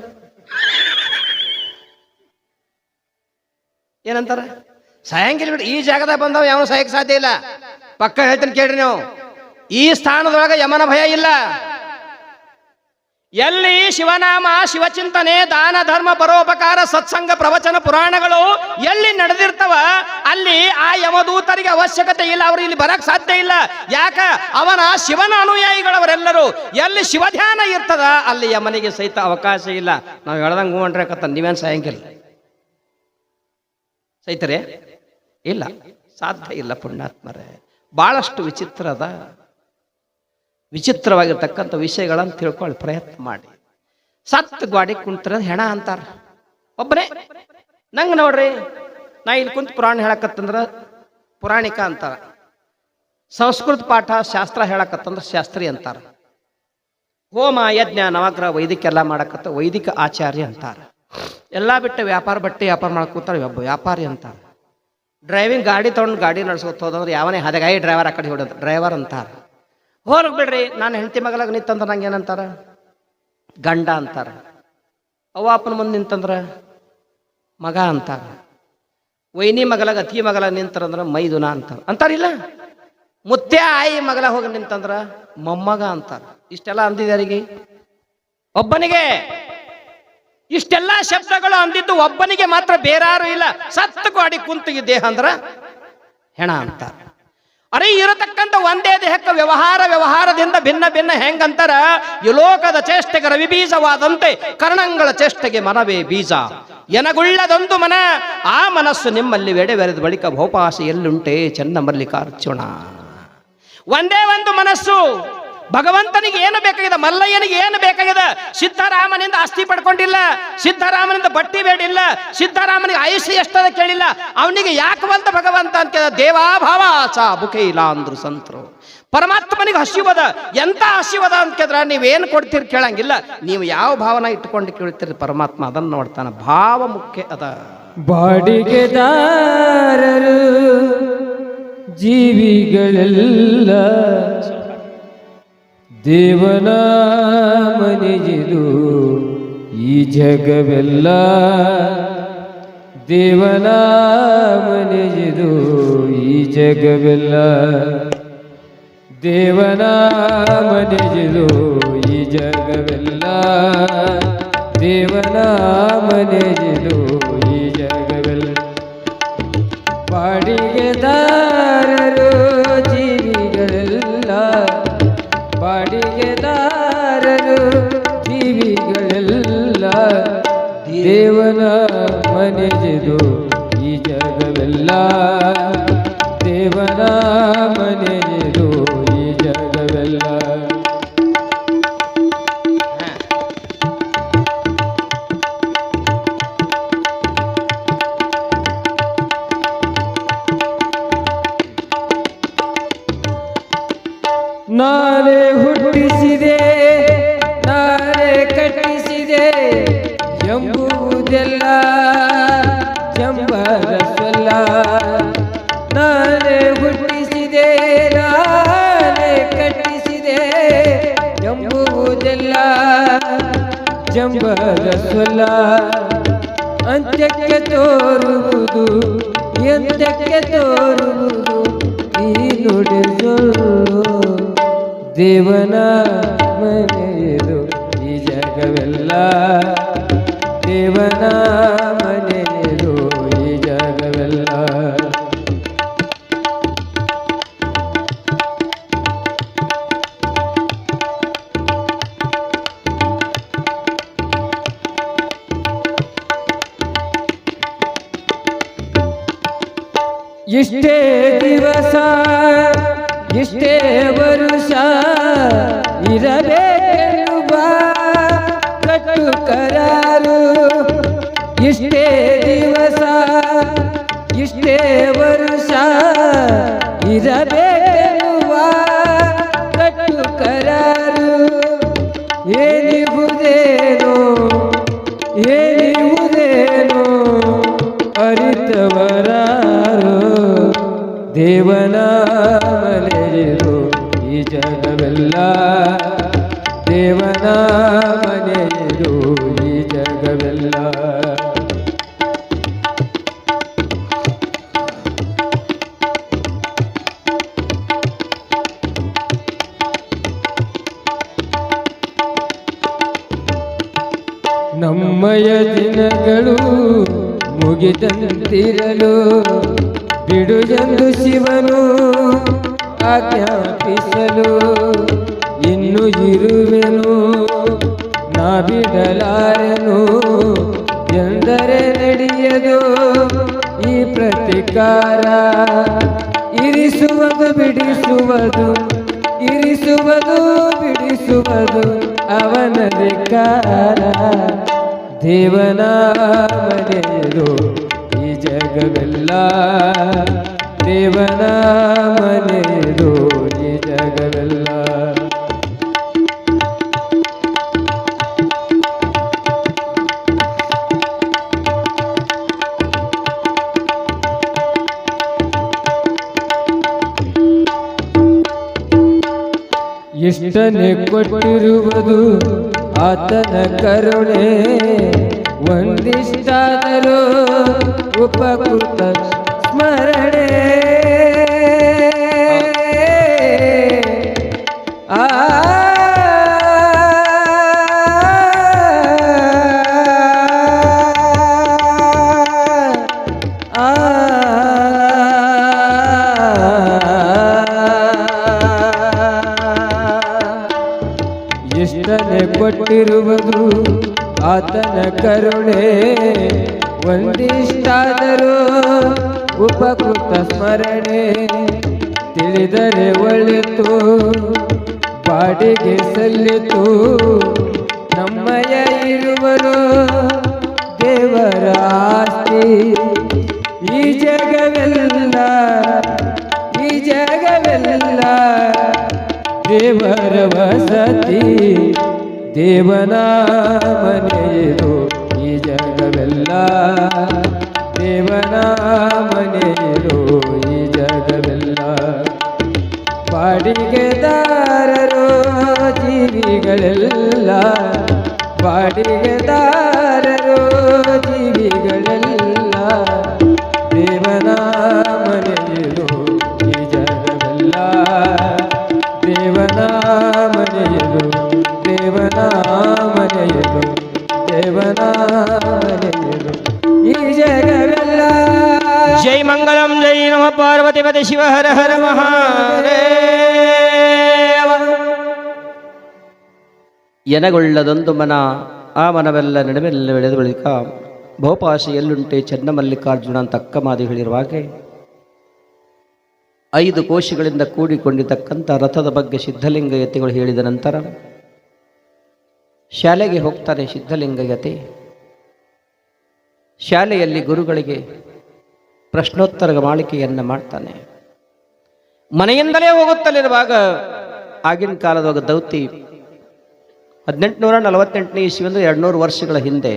ಏನಂತಾರ? ಸಾಯಂಗಿಲ್ಲ ಬಿಡಿ. ಈ ಜಾಗದಾಗ ಬಂದವ ಯಾವ ಸಾಯಕ್ಕೆ ಸಾಧ್ಯ ಇಲ್ಲ. ಪಕ್ಕ ಹೇಳ್ತೀನಿ ಕೇಳ್ರಿ ನೀವು. ಈ ಸ್ಥಾನದೊಳಗೆ ಯಮನ ಭಯ ಇಲ್ಲ. ಎಲ್ಲಿ ಶಿವನಾಮ, ಶಿವಚಿಂತನೆ, ದಾನ ಧರ್ಮ ಪರೋಪಕಾರ, ಸತ್ಸಂಗ, ಪ್ರವಚನ, ಪುರಾಣಗಳು ಎಲ್ಲಿ ನಡೆದಿರ್ತವ ಅಲ್ಲಿ ಆ ಯಮದೂತರಿಗೆ ಅವಶ್ಯಕತೆ ಇಲ್ಲ. ಅವರು ಇಲ್ಲಿ ಬರಕ್ ಸಾಧ್ಯ ಇಲ್ಲ. ಯಾಕ? ಅವನ ಶಿವನ ಅನುಯಾಯಿಗಳವರೆಲ್ಲರೂ. ಎಲ್ಲಿ ಶಿವಧ್ಯಾನ ಇರ್ತದ ಅಲ್ಲಿ ಯಮನಿಗೆ ಸಹಿತ ಅವಕಾಶ ಇಲ್ಲ. ನಾವು ಹೇಳ್ದಂಗೆ ಹೂವಂಡ್ರೆ ಕತ್ತ ನೀವೇನು ಸಾಯಂಗಿಲ್ಲ. ಸಹಿತರೇ ಇಲ್ಲ, ಸಾಧ್ಯ ಇಲ್ಲ ಪುಣ್ಯಾತ್ಮರೇ. ಬಹಳಷ್ಟು ವಿಚಿತ್ರ ಅದ. ವಿಚಿತ್ರವಾಗಿರ್ತಕ್ಕಂಥ ವಿಷಯಗಳನ್ನು ತಿಳ್ಕೊಳ್ಳಿ ಪ್ರಯತ್ನ ಮಾಡಿ. ಸತ್ತು ಗಾಡಿ ಕುಂತ್ರ ಹೆಣ ಅಂತಾರ. ಒಬ್ಬನೇ ನಂಗೆ ನೋಡ್ರಿ, ನಾ ಇಲ್ಲಿ ಕುಂತು ಪುರಾಣ ಹೇಳಕತ್ತಂದ್ರ ಪುರಾಣಿಕ ಅಂತಾರ. ಸಂಸ್ಕೃತ ಪಾಠ ಶಾಸ್ತ್ರ ಹೇಳಕತ್ತಂದ್ರ ಶಾಸ್ತ್ರಿ ಅಂತಾರ. ಹೋಮ ಯಜ್ಞ ನವಗ್ರಹ ವೈದಿಕ ಎಲ್ಲ ಮಾಡಕತ್ತ ವೈದಿಕ ಆಚಾರ್ಯ ಅಂತಾರ. ಎಲ್ಲ ಬಿಟ್ಟು ವ್ಯಾಪಾರ ಬಟ್ಟೆ ವ್ಯಾಪಾರ ಮಾಡக்கூತಾರ ವ್ಯಾಪಾರಿ ಅಂತಾರ. ಡ್ರೈವಿಂಗ್ ಗಾಡಿ ತೊಗೊಂಡು ಗಾಡಿ ನಡ್ಸ್ಕೊತ ಹೋದಂದ್ರೆ ಯಾವನೇ ಹದಗಾಯಿ ಡ್ರೈವರ್ ಆ ಕಡೆ ಹೊಡೋದು ಡ್ರೈವರ್ ಅಂತಾರ. ಹೊರಗೆ ಬಿಡ್ರಿ, ನಾನು ಹೆಂಡತಿ ಮಗಲಾಗ ನಿಂತಂದ್ರೆ ನಂಗೆ ಏನಂತಾರ? ಗಂಡ ಅಂತಾರ. ಅವ್ವ ಅಪ್ಪನ ಮುಂದೆ ನಿಂತಂದ್ರೆ ಮಗ ಅಂತಾರ. ವೈನಿ ಮಗಲಾಗ ಅತಿ ಮಗಲಾಗ ನಿಂತಾರಂದ್ರೆ ಮೈದುನ ಅಂತಾರ. ಅಂತಾರಿಲ್ಲ? ಮುತ್ಯ ಆಯಿ ಮಗಲ ಹೋಗಿ ನಿಂತಂದ್ರ ಮೊಮ್ಮಗ ಅಂತಾರ. ಇಷ್ಟೆಲ್ಲ ಅಂದಿದಾರಿಗೆ ಒಬ್ಬನಿಗೆ. ಇಷ್ಟೆಲ್ಲ ಶಬ್ದಗಳು ಅಂದಿದ್ದು ಒಬ್ಬನಿಗೆ ಮಾತ್ರ, ಬೇರಾರು ಇಲ್ಲ. ಸತ್ತು ಗಾಡಿ ಕುಂತಿಗೆ ದೇಹ ಅಂದ್ರ ಹೆಣ ಅಂತಾರ. ಅರೆ ಇರತಕ್ಕಂಥ ಒಂದೇ ದೇಹಕ್ಕೆ ವ್ಯವಹಾರದಿಂದ ಭಿನ್ನ ಭಿನ್ನ ಹೆಂಗಂತಾರ? ಲೋಕದ ಚೇಷ್ಟೆಗೆ ರವಿಬೀಜವಾದಂತೆ ಕರ್ಣಂಗಳ ಚೇಷ್ಟೆಗೆ ಮನವೇ ಬೀಜ. ಎನಗುಳ್ಳದೊಂದು ಮನ, ಆ ಮನಸ್ಸು ನಿಮ್ಮಲ್ಲಿ ವೆಡೆವೆರೆದ ಬಳಿಕ ಭೋಪಾಸ ಎಲ್ಲುಂಟೆ ಚೆನ್ನ ಮಲ್ಲಿಕಾರ್ಜುನ. ಒಂದೇ ಒಂದು ಮನಸ್ಸು. ಭಗವಂತನಿಗೆ ಏನು ಬೇಕಾಗಿದೆ? ಮಲ್ಲಯ್ಯನಿಗೆ ಏನು ಬೇಕಾಗಿದೆ? ಸಿದ್ಧರಾಮನಿಂದ ಆಸ್ತಿ ಪಡ್ಕೊಂಡಿಲ್ಲ, ಸಿದ್ಧರಾಮನಿಂದ ಬಟ್ಟಿ ಬೇಡಿಲ್ಲ, ಸಿದ್ಧರಾಮನಿಗೆ ಆಯುಷ್ಯ ಎಷ್ಟದ ಕೇಳಿಲ್ಲ. ಅವನಿಗೆ ಯಾಕೆ ಬಂತ ಭಗವಂತ ಅಂತ ಕೇಳ? ದೇವಾಭಾವ ಚ ಬುಕೆ ಇಲ್ಲ ಅಂದ್ರು ಸಂತರು. ಪರಮಾತ್ಮನಿಗೆ ಹಸಿವದ. ಎಂತ ಹಸಿವದ ಅಂತ ಕೇಳಿದ್ರ ನೀವೇನು ಕೊಡ್ತೀರಿ ಕೇಳಂಗಿಲ್ಲ. ನೀವು ಯಾವ ಭಾವನ ಇಟ್ಕೊಂಡು ಕೇಳ್ತೀರಿ ಪರಮಾತ್ಮ ಅದನ್ನು ನೋಡ್ತಾನ. ಭಾವ ಮುಖ್ಯ ಅದ. ಬಾಡಿಗೆದಾರರು ಜೀವಿಗಳೆಲ್ಲ ದೇವನ ಮನೆಗಿದು ಈ ಜಗವೆಲ್ಲ. ದೇವನ ಮನೆಗಿದು ಈ ಜಗವೆಲ್ಲ. ದೇವನ ಮನೆಗಿದು ಈ ಜಗವೆಲ್ಲ. ದೇವನ ಮನೆಗಿದು ಈ ಜಗವೆಲ್ಲ. ಬಾಡಿಗೆದಾರರು ಜೀವಿಗಳೆಲ್ಲ. ಬಾಡಿಗೆದಾರರು ಜೀವಿಗಳೆಲ್ಲ. ದೇವನ ಮನೆಗಿದು ಈ ಜಗವೆಲ್ಲ. ದೇವನ ಮನೆಗಿದು ಈ ಜಗವೆಲ್ಲ. ಎಂಬುವುದೆಲ್ಲ ಜಂಬದ ಸೊಲ್ಲ ಅಂತ್ಯಕ್ಕೆ ತೋರುವುದು ಎಂತಕ್ಕೆ ತೋರುವುದು ಈ ನುಡಿ ಸುಳ್ಳು ದೇವನ ಮನೆಯದು ಈ ಜಗವೆಲ್ಲ ದೇವನ ಮನೆಯದು ಈ ಜಗವೆಲ್ಲ ಇಷ್ಟೇ ದಿವಸ ಇಷ್ಟೇ ವರುಷ ಇರಬೇಕೆನ್ನುವ ಕಟ್ಟು ಕರಾರು ಇಷ್ಟೇ ದಿವಸ ಇಷ್ಟೇ ವರುಷ ಇರಬೇಕೆನ್ನುವ ಕಟ್ಟು ಕರಾರು ಏನಿಗುವುದೇನೋ ಏನಿಗುವುದೇನೋ ಅರಿತವರಾರು ದೇವನ ಮನೆಯದು ಈ ಜಗವೆಲ್ಲ ದೇವನ ಮನೆಯದು ಈ ಜಗವೆಲ್ಲ ನಮ್ಮಯ ದಿನಗಳು ಮುಗಿದಂತಿರಲು ಬಿಡುಗೆಂದು ಶಿವನು ಆಜ್ಞಾಪಿಸಲು ಇನ್ನು ಇರುವೆನು ನಾ ಬಿಡಲಾರೆನು ಎಂದರೆ ನಡೆಯದು ಈ ಪ್ರತಿಕಾರ ಇರಿಸುವುದು ಬಿಡಿಸುವುದು ಇರಿಸುವುದು ಬಿಡಿಸುವುದು ಅವನಧಿಕಾರ ದೇವನ ಮನೆಯದು ಈ ಜಗವೆಲ್ಲ ದೇವನ ಮನೆಯದು ಈ ಜಗವೆಲ್ಲ ಇಷ್ಟನೆ ಕೊಟ್ಟಿರುವುದು ಆತನ ಕರುಣೆ ಒಂದಿಷ್ಟಾದರೂ ಉಪಕೃತ ಸ್ಮರಣೆ ಆ ಇಷ್ಟನೆ ಕೊಟ್ಟಿರುವುದು ಆತನ ಕರುಣೆ ಒಂದಿಷ್ಟಾದರೂ ಉಪಕೃತ ಸ್ಮರಣೆ ತಿಳಿದರೆ ಒಳಿತು ಬಾಡಿಗೆ ಸಲ್ಲಿತು ನಮ್ಮಯ ಇರುವರು ದೇವರ ಆಸ್ತಿ ಈ ಜಗವೆಲ್ಲ ಈ ಜಗವೆಲ್ಲ ದೇವರ ವಸತಿ ದೇವನ ಮನೆಯದು ಈ ಜಗವೆಲ್ಲ ದೇವನ ಮನೆಯದು ಈ ಜಗವೆಲ್ಲ ಬಾಡಿಗೆದಾರರು ಜೀವಿಗಳೆಲ್ಲ ಬಾಡಿಗೆದಾರರು ಜೀವಿಗಳೆಲ್ಲ ದೇವನ ಮನೆಯದು ಈ ಜಗವೆಲ್ಲ ದೇವನ ಮನೆಯದು ದೇವನ ಮನೆಯದು ದೇವನ ಮನೆಯದು ಈ ಜಗವೆಲ್ಲ ಜೈ ಮಂಗಳಂ ಜೈ ನಮ ಪಾರ್ವತಿ ಪತಿ ಶಿವ ಹರ ಹರ ಮಹಾದೇವ. ಎನಗೊಳ್ಳದೊಂದು ಮನ ಆ ಮನವೆಲ್ಲ ನಡುವೆಲ್ಲ ಬೆಳೆದ ಬಳಿಕ ಬಹುಪಾಶ ಎಲ್ಲುಂಟೆ ಚನ್ನಮಲ್ಲಿಕಾರ್ಜುನ ಅಂತ ಅಕ್ಕಮಾದಿ ಹೇಳಿರುವ ಹಾಗೆ 5 ಕೋಶಗಳಿಂದ ಕೂಡಿಕೊಂಡಿದ್ದಕ್ಕಂಥ ರಥದ ಬಗ್ಗೆ ಸಿದ್ಧಲಿಂಗ ಯತಿಗಳು ಹೇಳಿದ ನಂತರ ಶಾಲೆಗೆ ಹೋಗ್ತಾನೆ ಸಿದ್ಧಲಿಂಗ ಯತಿ. ಶಾಲೆಯಲ್ಲಿ ಗುರುಗಳಿಗೆ ಪ್ರಶ್ನೋತ್ತರ ಮಾಳಿಕೆಯನ್ನು ಮಾಡ್ತಾನೆ. ಮನೆಯಿಂದಲೇ ಹೋಗುತ್ತಲಿರುವಾಗ ಆಗಿನ ಕಾಲದಾಗ ದೌತಿ 1848ನೇ ಇಸ್ವಿ ಅಂದರೆ 200 ವರ್ಷಗಳ ಹಿಂದೆ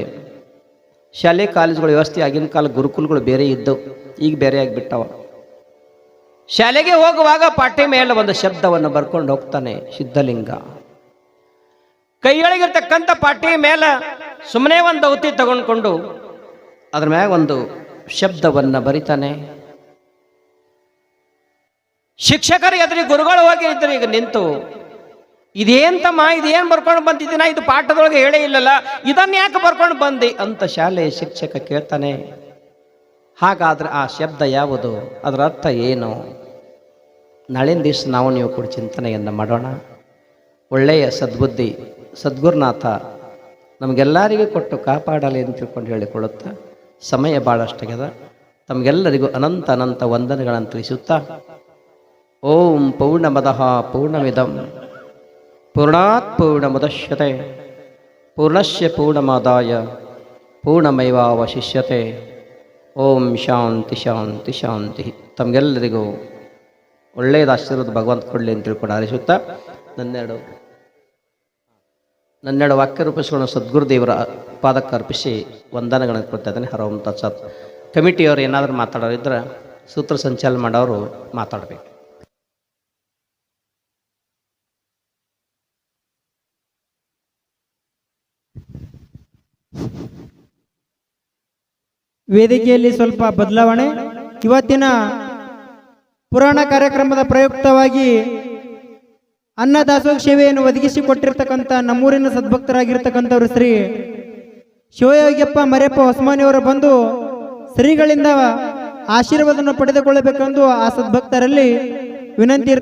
ಶಾಲೆ ಕಾಲೇಜುಗಳ ವ್ಯವಸ್ಥೆ ಆಗಿನ ಕಾಲ ಗುರುಕುಲಗಳು ಬೇರೆ ಇದ್ದವು, ಈಗ ಬೇರೆ ಆಗಿಬಿಟ್ಟವ. ಶಾಲೆಗೆ ಹೋಗುವಾಗ ಪಾಠೆ ಮೇಲೆ ಒಂದು ಶಬ್ದವನ್ನು ಬರ್ಕೊಂಡು ಹೋಗ್ತಾನೆ ಸಿದ್ಧಲಿಂಗ. ಕೈಯೊಳಗಿರ್ತಕ್ಕಂಥ ಪಾಟಿ ಮೇಲೆ ಸುಮ್ಮನೆ ಒಂದು ದೌತಿ ತಗೊಂಡ್ಕೊಂಡು ಅದ್ರ ಮ್ಯಾಗ ಒಂದು ಶಬ್ದವನ್ನ ಬರಿತಾನೆ. ಶಿಕ್ಷಕರು ಎದುರಿ ಗುರುಗಳು ಹೋಗಿ ಇದ್ರು ಈಗ ನಿಂತು, ಇದೇನ್ ತಮ್ಮ, ಇದೇನ್ ಬರ್ಕೊಂಡು ಬಂದಿದ್ದೀನ, ಇದು ಪಾಠದೊಳಗೆ ಹೇಳೇ ಇಲ್ಲಲ್ಲ, ಇದನ್ನ ಯಾಕೆ ಬರ್ಕೊಂಡು ಬಂದಿ ಅಂತ ಶಾಲೆಯ ಶಿಕ್ಷಕ ಕೇಳ್ತಾನೆ. ಹಾಗಾದ್ರೆ ಆ ಶಬ್ದ ಯಾವುದು, ಅದರ ಅರ್ಥ ಏನು? ನಾಳಿನ ದಿವಸ ನಾವು ನೀವು ಕೂಡ ಚಿಂತನೆಯನ್ನು ಮಾಡೋಣ. ಒಳ್ಳೆಯ ಸದ್ಬುದ್ಧಿ ಸದ್ಗುರುನಾಥ ನಮಗೆಲ್ಲರಿಗೂ ಕೊಟ್ಟು ಕಾಪಾಡಲಿ ಅಂತ ತಿಳ್ಕೊಂಡು ಹೇಳಿಕೊಳ್ಳುತ್ತಾ ಸಮಯ ಭಾಳಷ್ಟಾಗ್ಯದ. ತಮಗೆಲ್ಲರಿಗೂ ಅನಂತ ಅನಂತ ವಂದನೆಗಳನ್ನು ತಿಳಿಸುತ್ತಾ, ಓಂ ಪೂರ್ಣಮದಃ ಪೂರ್ಣಮಿದಂ ಪೂರ್ಣಾತ್ ಪೂರ್ಣಮುದಶ್ಯತೆ ಪೂರ್ಣಸ್ಯ ಪೂರ್ಣಮಾದಾಯ ಪೂರ್ಣಮೇವಾವಶಿಷ್ಯತೆ. ಓಂ ಶಾಂತಿ ಶಾಂತಿ ಶಾಂತಿ. ತಮಗೆಲ್ಲರಿಗೂ ಒಳ್ಳೆಯದು ಆಶೀರ್ವಾದ ಭಗವಂತ ಕೊಡಲಿ ಅಂತ ತಿಳ್ಕೊಂಡು ಹಾರೈಸುತ್ತಾ ನನ್ನೆರಡು ವಾಕ್ಯ ರೂಪಿಸಿಕೊಂಡು ಸದ್ಗುರುದೇವರ ಪಾದಕ್ಕೆ ಅರ್ಪಿಸಿ ವಂದನೆಗಳನ್ನು ಕೊಡ್ತಾ ಇದ್ದೇನೆ. ಹರ ಓಂ ತತ್ಸತ್. ಕಮಿಟಿಯವರು ಏನಾದರೂ ಮಾತಾಡೋರಿದ್ರೆ ಸೂತ್ರ ಸಂಚಾಲನೆ ಮಾಡೋರು ಮಾತಾಡಬೇಕು. ವೇದಿಕೆಯಲ್ಲಿ ಸ್ವಲ್ಪ ಬದಲಾವಣೆ. ಇವತ್ತಿನ ಪುರಾಣ ಕಾರ್ಯಕ್ರಮದ ಪ್ರಯುಕ್ತವಾಗಿ ಅನ್ನದಾಸೋಹ ಸೇವೆಯನ್ನು ಒದಗಿಸಿಕೊಟ್ಟಿರ್ತಕ್ಕಂಥ ನಮ್ಮೂರಿನ ಸದ್ಭಕ್ತರಾಗಿರ್ತಕ್ಕಂಥವ್ರು ಶ್ರೀ ಶಿವಯೋಗ್ಯಪ್ಪ ಮರೆಯಪ್ಪ ಹೊಸಮಾನಿಯವರು ಬಂದು ಶ್ರೀಗಳಿಂದ ಆಶೀರ್ವಾದವನ್ನು ಪಡೆದುಕೊಳ್ಳಬೇಕೆಂದು ಆ ಸದ್ಭಕ್ತರಲ್ಲಿ ವಿನಂತಿ